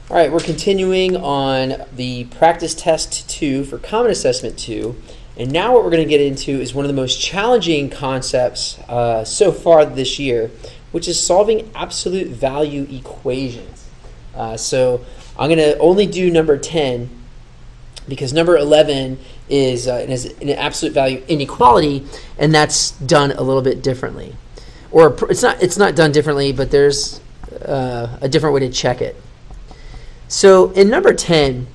All right, we're continuing on the practice test 2 for Common Assessment 2. And now what we're going to get into is one of the most challenging concepts so far this year, which is solving absolute value equations. So I'm going to only do number 10 because number 11 is an absolute value inequality, and that's done a little bit differently. Or it's not done differently, but there's a different way to check it. So in number 10,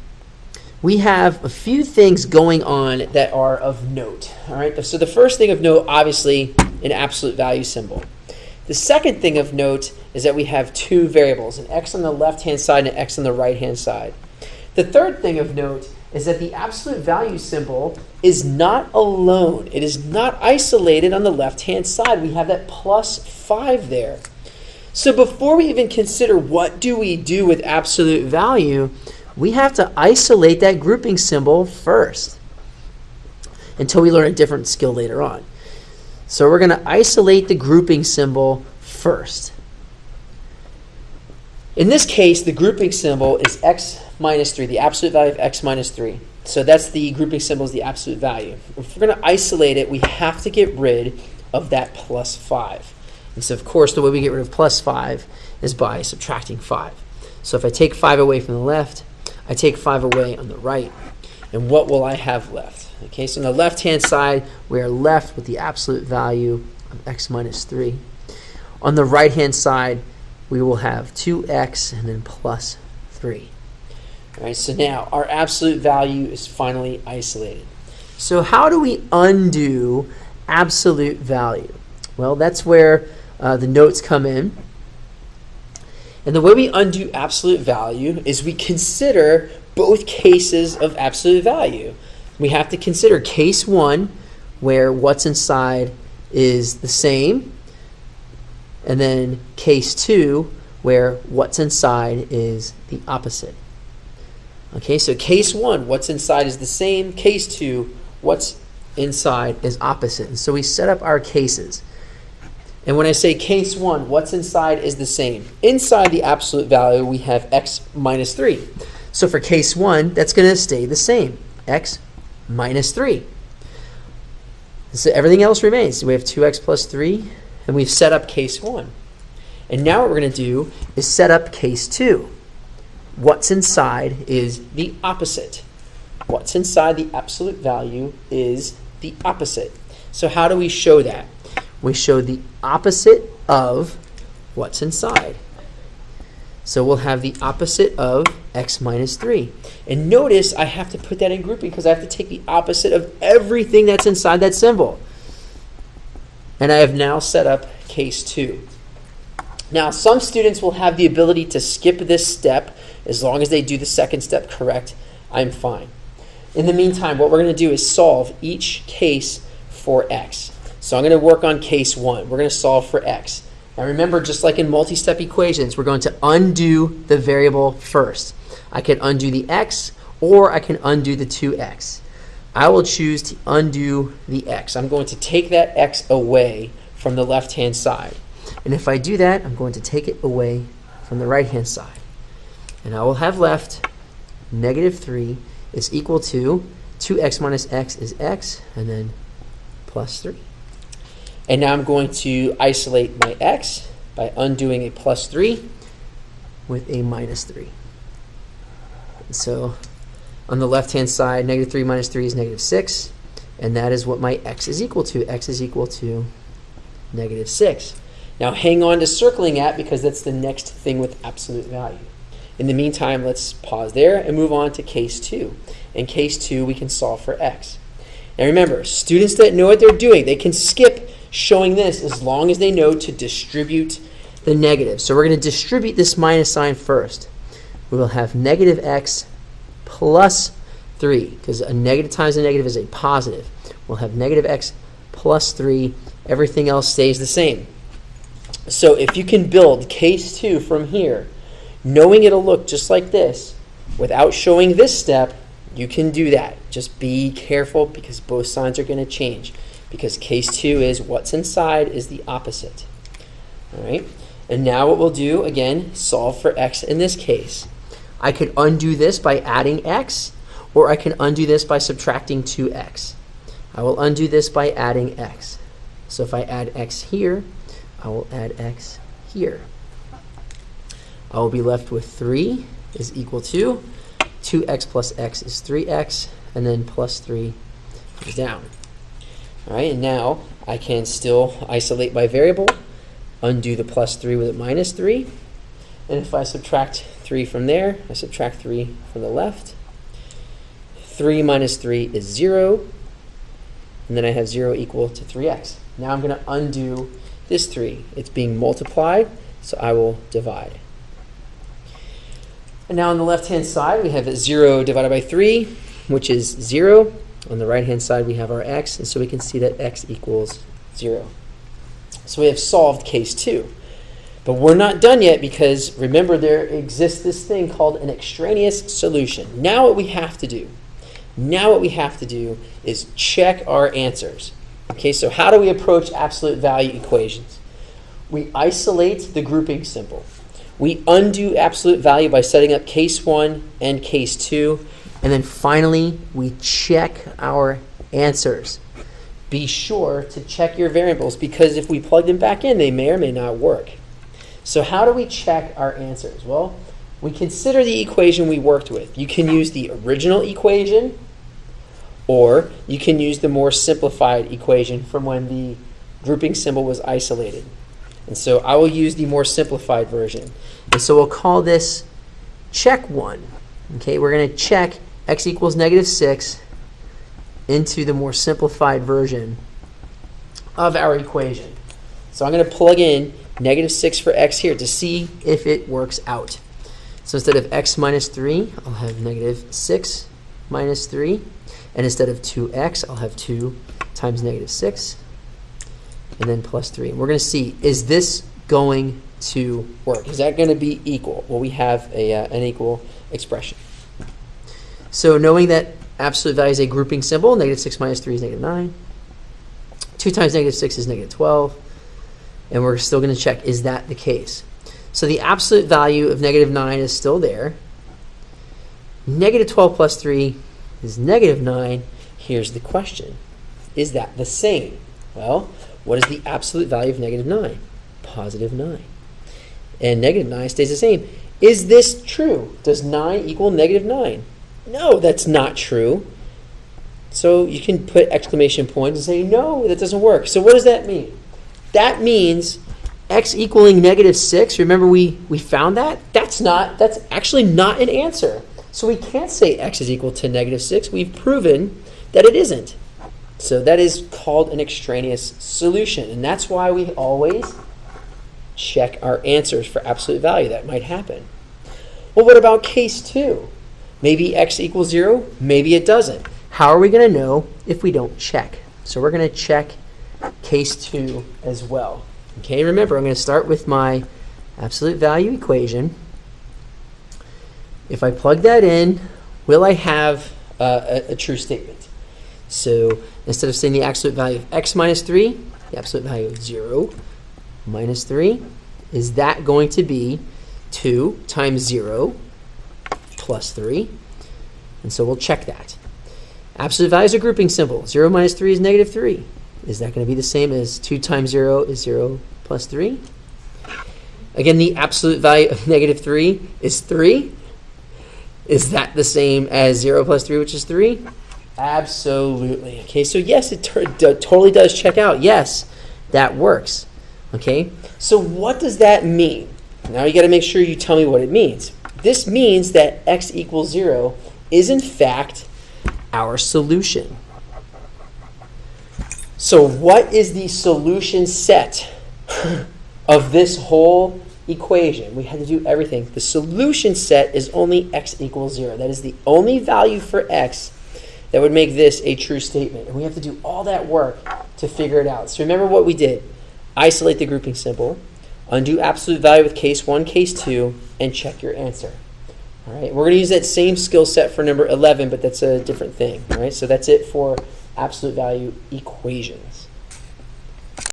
we have a few things going on that are of note. All right. So the first thing of note, obviously, an absolute value symbol. The second thing of note is that we have two variables, an x on the left-hand side and an x on the right-hand side. The third thing of note is that the absolute value symbol is not alone. It is not isolated on the left-hand side. We have that plus 5 there. So before we even consider what do we do with absolute value, we have to isolate that grouping symbol first until we learn a different skill later on. So we're going to isolate the grouping symbol first. In this case, the grouping symbol is x minus 3, the absolute value of x minus 3. So that's the grouping symbol is the absolute value. If we're going to isolate it, we have to get rid of that plus 5. And so, of course, the way we get rid of plus 5 is by subtracting 5. So if I take 5 away from the left, I take 5 away on the right. And what will I have left? Okay, so on the left-hand side, we are left with the absolute value of x minus 3. On the right-hand side, we will have 2x and then plus 3. All right, so now our absolute value is finally isolated. So how do we undo absolute value? Well, that's where the notes come in. And the way we undo absolute value is we consider both cases of absolute value. We have to consider case 1, where what's inside is the same, and then case 2, where what's inside is the opposite. Okay, so case 1, what's inside is the same. Case 2, what's inside is opposite. And so we set up our cases. And when I say case 1, what's inside is the same. Inside the absolute value, we have x minus 3. So for case 1, that's going to stay the same, x minus 3. So everything else remains. So we have 2x plus 3, and we've set up case 1. And now what we're going to do is set up case 2. What's inside is the opposite. What's inside the absolute value is the opposite. So how do we show that? We show the opposite of what's inside. So we'll have the opposite of x minus 3. And notice I have to put that in grouping because I have to take the opposite of everything that's inside that symbol. And I have now set up case 2. Now, some students will have the ability to skip this step as long as they do the second step correct. I'm fine. In the meantime, what we're going to do is solve each case for x. So I'm going to work on case 1. We're going to solve for x. Now remember, just like in multi-step equations, we're going to undo the variable first. I can undo the x, or I can undo the 2x. I will choose to undo the x. I'm going to take that x away from the left-hand side. And if I do that, I'm going to take it away from the right-hand side. And I will have left negative 3 is equal to 2x minus x is x, and then plus 3. And now I'm going to isolate my x by undoing a plus 3 with a minus 3. So on the left-hand side, negative 3 minus 3 is negative 6. And that is what my x is equal to. X is equal to negative 6. Now hang on to circling that because that's the next thing with absolute value. In the meantime, let's pause there and move on to case 2. In case 2, we can solve for x. Now remember, students that know what they're doing, they can skip showing this as long as they know to distribute the negative. So we're going to distribute this minus sign first. We will have negative x plus 3, because a negative times a negative is a positive. We'll have negative x plus 3. Everything else stays the same. So if you can build case 2 from here, knowing it'll look just like this, without showing this step, you can do that. Just be careful because both signs are going to change. Because case 2 is what's inside is the opposite. All right? And now what we'll do, again, solve for x in this case. I could undo this by adding x, or I can undo this by subtracting 2x. I will undo this by adding x. So if I add x here, I will add x here. I will be left with 3 is equal to 2x plus x is 3x, and then plus 3 is down. All right, and now I can still isolate my variable, undo the plus 3 with a minus 3, and if I subtract 3 from there, I subtract 3 from the left. 3 minus 3 is 0, and then I have 0 equal to 3x. Now I'm going to undo this 3. It's being multiplied, so I will divide. And now on the left-hand side, we have 0 divided by 3, which is 0. On the right-hand side, we have our x, and so we can see that x equals 0. So we have solved case 2. But we're not done yet because, remember, there exists this thing called an extraneous solution. Now what we have to do is check our answers. Okay, so how do we approach absolute value equations? We isolate the grouping symbol. We undo absolute value by setting up case 1 and case 2. And then finally, we check our answers. Be sure to check your variables because if we plug them back in, they may or may not work. So how do we check our answers? Well, we consider the equation we worked with. You can use the original equation, or you can use the more simplified equation from when the grouping symbol was isolated. And so I will use the more simplified version. And so we'll call this check 1. Okay, we're going to check x equals -6 into the more simplified version of our equation. So I'm going to plug in -6 for x here to see if it works out. So instead of x minus 3, I'll have -6 minus 3. And instead of 2x, I'll have 2 times -6. And then plus 3. And we're going to see, is this going to work? Is that going to be equal? Well, we have an equal expression. So knowing that absolute value is a grouping symbol, -6 minus 3 is -9. 2 times -6 is -12. And we're still going to check, is that the case? So the absolute value of -9 is still there. -12 plus 3 is -9. Here's the question. Is that the same? Well, what is the absolute value of -9? +9. And -9 stays the same. Is this true? Does 9 equal -9? No, that's not true. So you can put exclamation points and say, no, that doesn't work. So what does that mean? That means x equaling -6. Remember we found that? That's actually not an answer. So we can't say x is equal to -6. We've proven that it isn't. So that is called an extraneous solution. And that's why we always check our answers for absolute value. That might happen. Well, what about case 2? Maybe x equals 0, maybe it doesn't. How are we going to know if we don't check? So we're going to check case 2 as well. Okay, remember, I'm going to start with my absolute value equation. If I plug that in, will I have a true statement? So instead of saying the absolute value of x minus 3, the absolute value of 0 minus 3, is that going to be 2 times 0 plus 3? And so we'll check that. Absolute value is a grouping symbol. 0 minus 3 is -3. Is that going to be the same as 2 times 0 is 0 plus 3? Again, the absolute value of -3 is 3. Is that the same as 0 plus 3, which is 3? Absolutely. Okay, so yes, it totally does check out. Yes, that works. Okay, so what does that mean? Now you got to make sure you tell me what it means. This means that x equals 0 is in fact our solution. So what is the solution set of this whole equation? We had to do everything. The solution set is only x equals 0. That is the only value for x that would make this a true statement. And we have to do all that work to figure it out. So remember what we did. Isolate the grouping symbol, undo absolute value with case 1, case 2, and check your answer. All right, we're going to use that same skill set for number 11, but that's a different thing. All right, so that's it for absolute value equations.